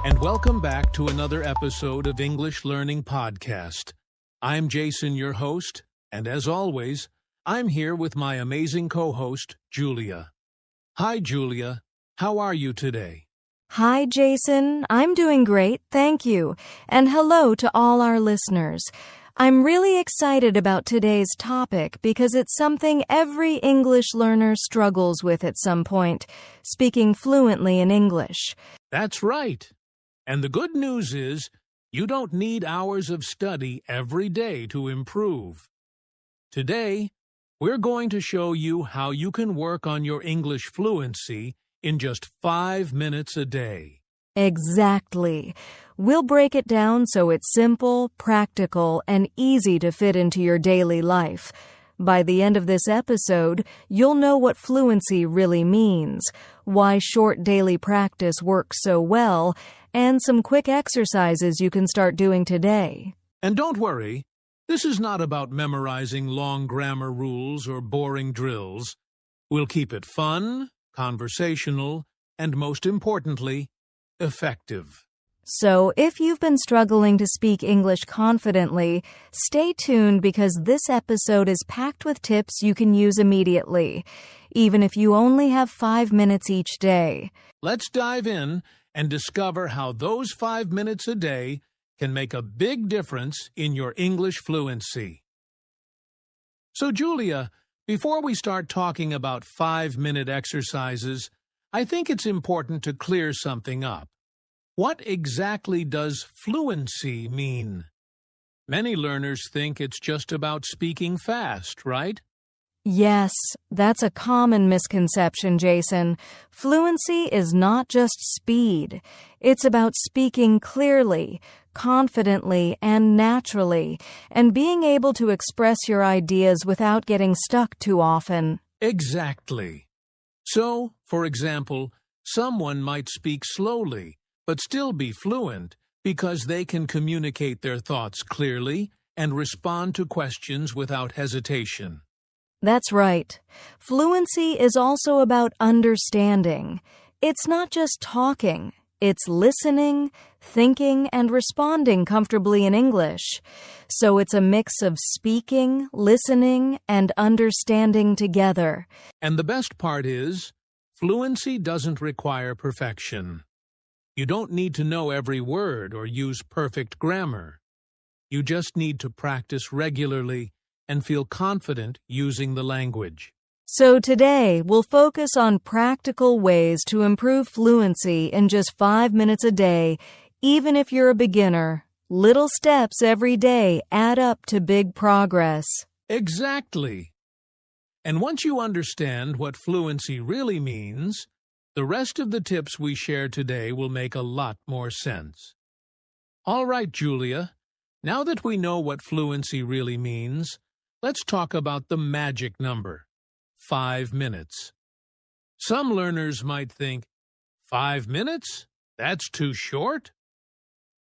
and welcome back to another episode of English Learning Podcast. I'm Jason, your host, and as always, I'm here with my amazing co-host, Julia. Hi, Julia. How are you today? Hi, Jason. I'm doing great, thank you. And hello to all our listeners. I'm really excited about today's topic because it's something every English learner struggles with at some point, speaking fluently in English. That's right. And the good news is, you don't need hours of study every day to improve. Today, we're going to show you how you can work on your English fluency in just 5 minutes a day. Exactly. We'll break it down so it's simple, practical, and easy to fit into your daily life. By the end of this episode, you'll know what fluency really means, why short daily practice works so well, and some quick exercises you can start doing today. And don't worry, this is not about memorizing long grammar rules or boring drills. We'll keep it fun, conversational, and most importantly, effective. So, if you've been struggling to speak English confidently, stay tuned because this episode is packed with tips you can use immediately, even if you only have 5 minutes each day. Let's dive in and discover how those 5 minutes a day can make a big difference in your English fluency. So, Julia, before we start talking about 5-minute exercises, I think it's important to clear something up. What exactly does fluency mean? Many learners think it's just about speaking fast, right? Yes, that's a common misconception, Jason. Fluency is not just speed. It's about speaking clearly, confidently, and naturally, and being able to express your ideas without getting stuck too often. Exactly. So, for example, someone might speak slowly, but still be fluent because they can communicate their thoughts clearly and respond to questions without hesitation. That's right. Fluency is also about understanding. It's not just talking. It's listening, thinking, and responding comfortably in English. So it's a mix of speaking, listening, and understanding together. And the best part is, fluency doesn't require perfection. You don't need to know every word or use perfect grammar. You just need to practice regularly and feel confident using the language. So today, we'll focus on practical ways to improve fluency in just 5 minutes a day, even if you're a beginner. Little steps every day add up to big progress. Exactly. And once you understand what fluency really means, the rest of the tips we share today will make a lot more sense. All right, Julia, now that we know what fluency really means, let's talk about the magic number, 5 minutes. Some learners might think, 5 minutes? That's too short?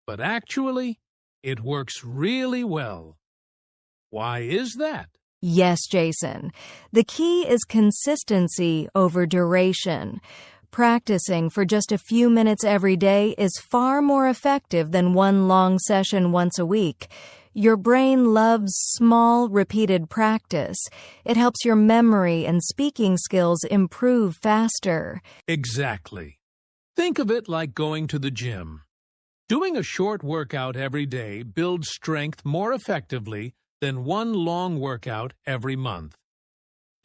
But actually, it works really well. Why is that? Yes, Jason. The key is consistency over duration. Practicing for just a few minutes every day is far more effective than one long session once a week. Your brain loves small, repeated practice. It helps your memory and speaking skills improve faster. Exactly. Think of it like going to the gym. Doing a short workout every day builds strength more effectively than one long workout every month.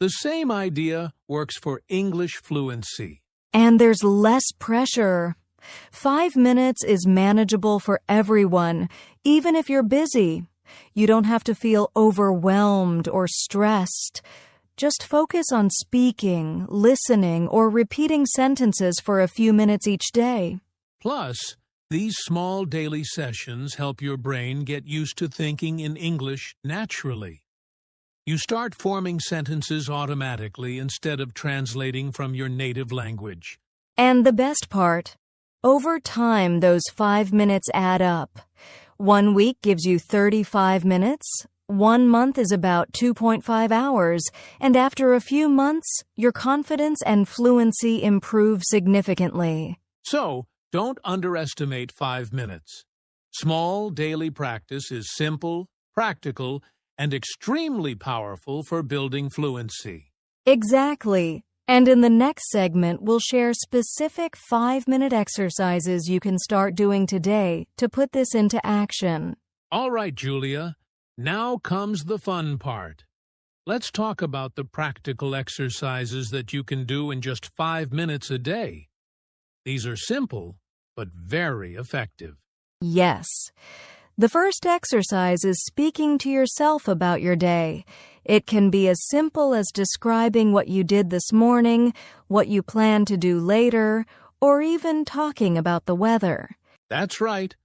The same idea works for English fluency. And there's less pressure. 5 minutes is manageable for everyone, even if you're busy. You don't have to feel overwhelmed or stressed. Just focus on speaking, listening, or repeating sentences for a few minutes each day. Plus, these small daily sessions help your brain get used to thinking in English naturally. You start forming sentences automatically instead of translating from your native language. And the best part, over time, those 5 minutes add up. 1 week gives you 35 minutes. 1 month is about 2.5 hours. And after a few months, your confidence and fluency improve significantly. So, Don't underestimate 5 minutes. Small daily practice is simple, practical, and extremely powerful for building fluency. Exactly. And in the next segment, we'll share specific 5-minute exercises you can start doing today to put this into action. All right, Julia. Now comes the fun part. Let's talk about the practical exercises that you can do in just 5 minutes a day. These are simple, but very effective. Yes. The first exercise is speaking to yourself about your day. It can be as simple as describing what you did this morning, what you plan to do later, or even talking about the weather. That's right.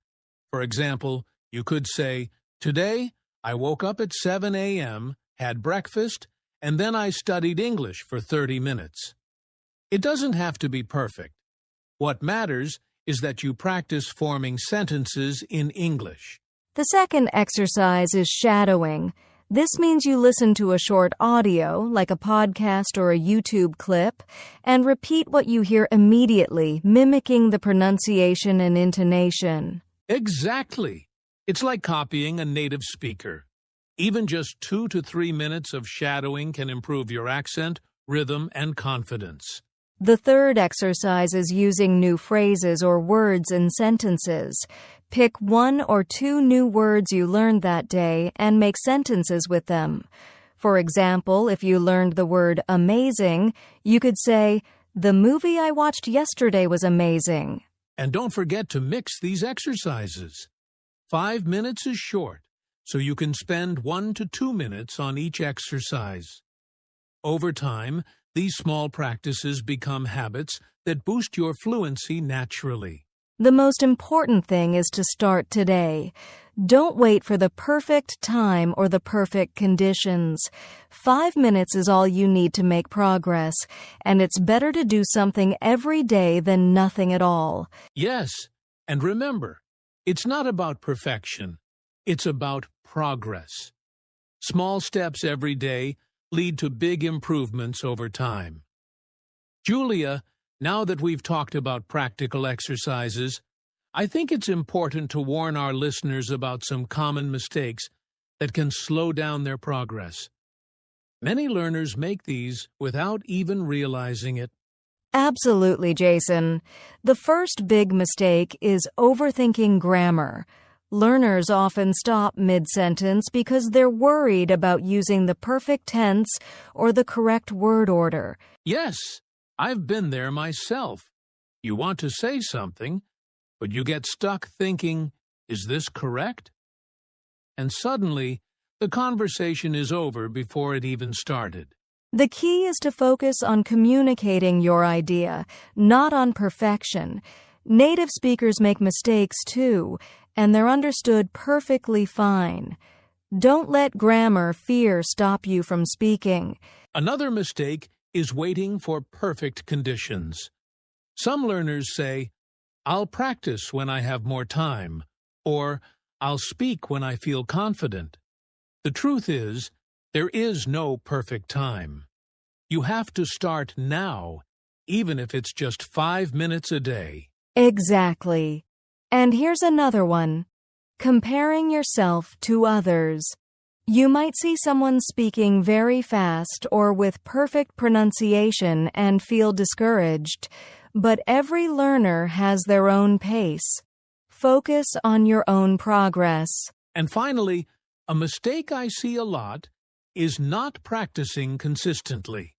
For example, you could say, "Today, I woke up at 7 a.m., had breakfast, and then I studied English for 30 minutes." It doesn't have to be perfect. What matters is that you practice forming sentences in English. The second exercise is shadowing. This means you listen to a short audio, like a podcast or a YouTube clip, and repeat what you hear immediately, mimicking the pronunciation and intonation. Exactly. It's like copying a native speaker. Even just 2 to 3 minutes of shadowing can improve your accent, rhythm, and confidence. The third exercise is using new phrases or words in sentences. Pick 1 or 2 new words you learned that day and make sentences with them. For example, if you learned the word amazing, you could say, "The movie I watched yesterday was amazing." And don't forget to mix these exercises. 5 minutes is short, so you can spend 1 to 2 minutes on each exercise. Over time, these small practices become habits that boost your fluency naturally. The most important thing is to start today. Don't wait for the perfect time or the perfect conditions. 5 minutes is all you need to make progress, and it's better to do something every day than nothing at all. Yes, and remember, it's not about perfection. It's about progress. Small steps every day lead to big improvements over time. Julia, now that we've talked about practical exercises, I think it's important to warn our listeners about some common mistakes that can slow down their progress. Many learners make these without even realizing it. Absolutely, Jason. The first big mistake is overthinking grammar. Learners often stop mid-sentence because they're worried about using the perfect tense or the correct word order. Yes, I've been there myself. You want to say something, but you get stuck thinking, "Is this correct?" And suddenly, the conversation is over before it even started. The key is to focus on communicating your idea, not on perfection. Native speakers make mistakes too, and they're understood perfectly fine. Don't let grammar fear stop you from speaking. Another mistake is waiting for perfect conditions. Some learners say, "I'll practice when I have more time," or "I'll speak when I feel confident." The truth is, there is no perfect time. You have to start now, even if it's just 5 minutes a day. Exactly. And here's another one. Comparing yourself to others. You might see someone speaking very fast or with perfect pronunciation and feel discouraged, but every learner has their own pace. Focus on your own progress. And finally, a mistake I see a lot is not practicing consistently.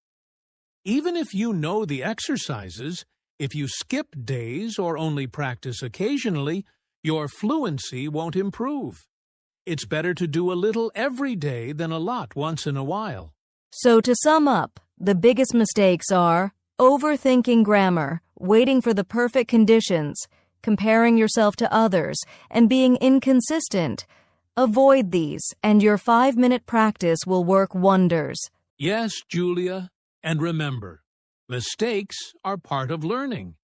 Even if you know the exercises, if you skip days or only practice occasionally, your fluency won't improve. It's better to do a little every day than a lot once in a while. So to sum up, the biggest mistakes are overthinking grammar, waiting for the perfect conditions, comparing yourself to others, and being inconsistent. Avoid these, and your 5-minute practice will work wonders. Yes, Julia, and remember, mistakes are part of learning.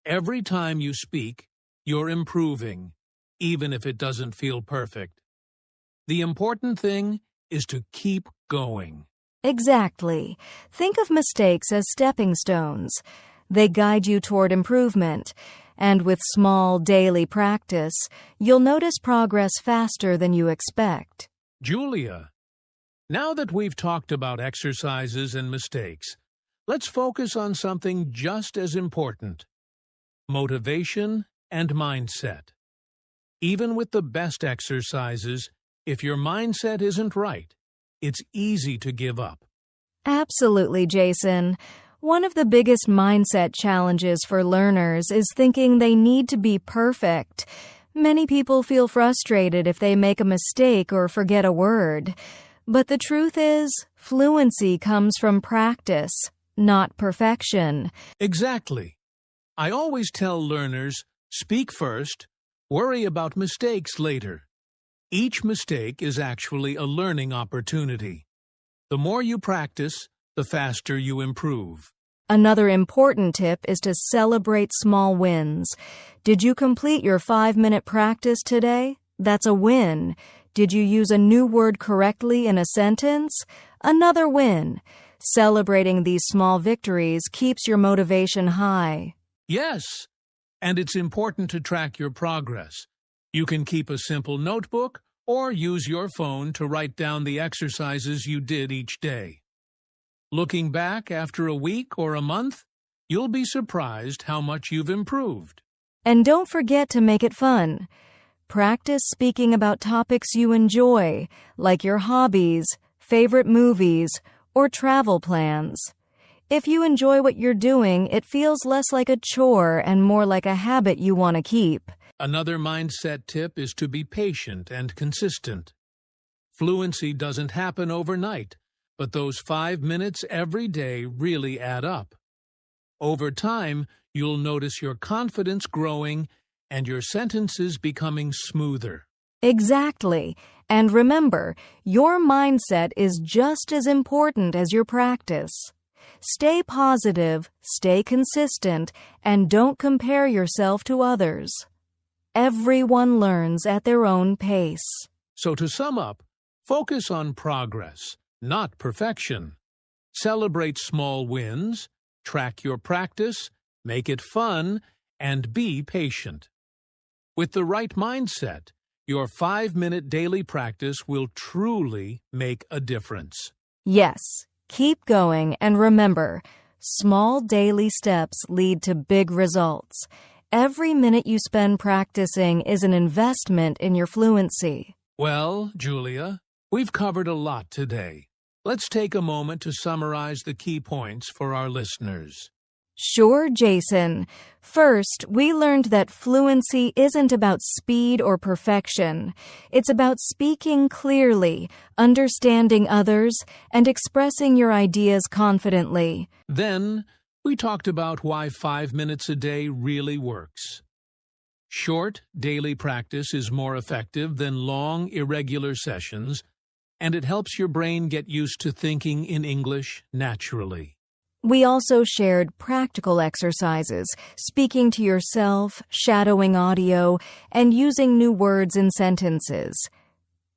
Every time you speak, you're improving, even if it doesn't feel perfect. The important thing is to keep going. Exactly. Think of mistakes as stepping stones. They guide you toward improvement. And with small daily practice, you'll notice progress faster than you expect. Julia, now that we've talked about exercises and mistakes, let's focus on something just as important: motivation and mindset. Even with the best exercises, if your mindset isn't right, it's easy to give up. Absolutely, Jason. One of the biggest mindset challenges for learners is thinking they need to be perfect. Many people feel frustrated if they make a mistake or forget a word. But the truth is, fluency comes from practice, not perfection. Exactly. I always tell learners, speak first, worry about mistakes later. Each mistake is actually a learning opportunity. The more you practice, the faster you improve. Another important tip is to celebrate small wins. Did you complete your 5-minute practice today? That's a win. Did you use a new word correctly in a sentence? Another win. Celebrating these small victories keeps your motivation high. Yes, and it's important to track your progress. You can keep a simple notebook or use your phone to write down the exercises you did each day. Looking back after a week or a month, you'll be surprised how much you've improved. And don't forget to make it fun. Practice speaking about topics you enjoy, like your hobbies, favorite movies, or travel plans. If you enjoy what you're doing, it feels less like a chore and more like a habit you want to keep. Another mindset tip is to be patient and consistent. Fluency doesn't happen overnight, but those 5 minutes every day really add up. Over time, you'll notice your confidence growing and your sentences becoming smoother. Exactly. And remember, your mindset is just as important as your practice. Stay positive, stay consistent, and don't compare yourself to others. Everyone learns at their own pace. So to sum up, focus on progress, not perfection. Celebrate small wins, track your practice, make it fun, and be patient. With the right mindset, your 5-minute daily practice will truly make a difference. Yes, keep going, and remember, small daily steps lead to big results. Every minute you spend practicing is an investment in your fluency. Well, Julia, we've covered a lot today. Let's take a moment to summarize the key points for our listeners. Sure, Jason. First, we learned that fluency isn't about speed or perfection. It's about speaking clearly, understanding others, and expressing your ideas confidently. Then, we talked about why 5 minutes a day really works. Short, daily practice is more effective than long, irregular sessions, and it helps your brain get used to thinking in English naturally. We also shared practical exercises, speaking to yourself, shadowing audio, and using new words in sentences.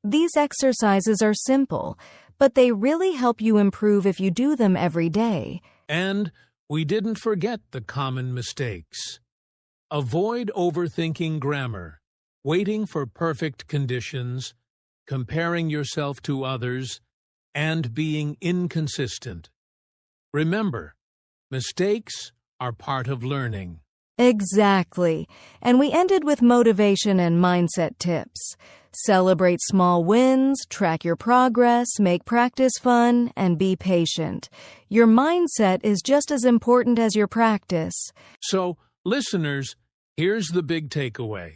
These exercises are simple, but they really help you improve if you do them every day. And we didn't forget the common mistakes. Avoid overthinking grammar, waiting for perfect conditions, comparing yourself to others, and being inconsistent. Remember, mistakes are part of learning. Exactly. And we ended with motivation and mindset tips. Celebrate small wins, track your progress, make practice fun, and be patient. Your mindset is just as important as your practice. So, listeners, here's the big takeaway.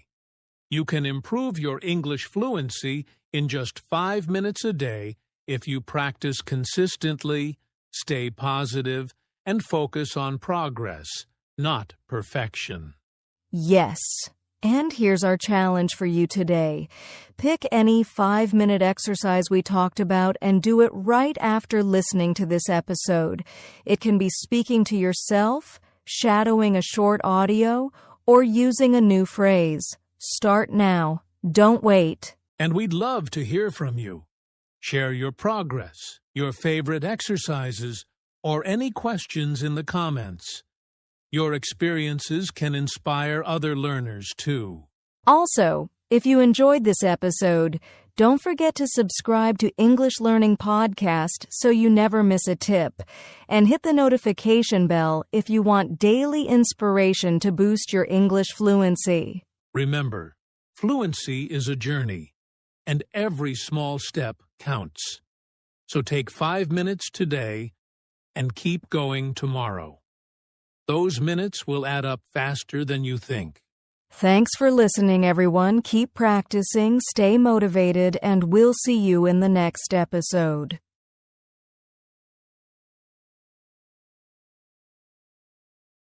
You can improve your English fluency in just 5 minutes a day if you practice consistently, stay positive, and focus on progress, not perfection. Yes. And here's our challenge for you today. Pick any 5-minute exercise we talked about and do it right after listening to this episode. It can be speaking to yourself, shadowing a short audio, or using a new phrase. Start now. Don't wait. And we'd love to hear from you. Share your progress, your favorite exercises, or any questions in the comments. Your experiences can inspire other learners, too. Also, if you enjoyed this episode, don't forget to subscribe to English Learning Podcast so you never miss a tip, and hit the notification bell if you want daily inspiration to boost your English fluency. Remember, fluency is a journey, and every small step counts. So take 5 minutes today and keep going tomorrow. Those minutes will add up faster than you think. Thanks for listening, everyone. Keep practicing, stay motivated, and we'll see you in the next episode.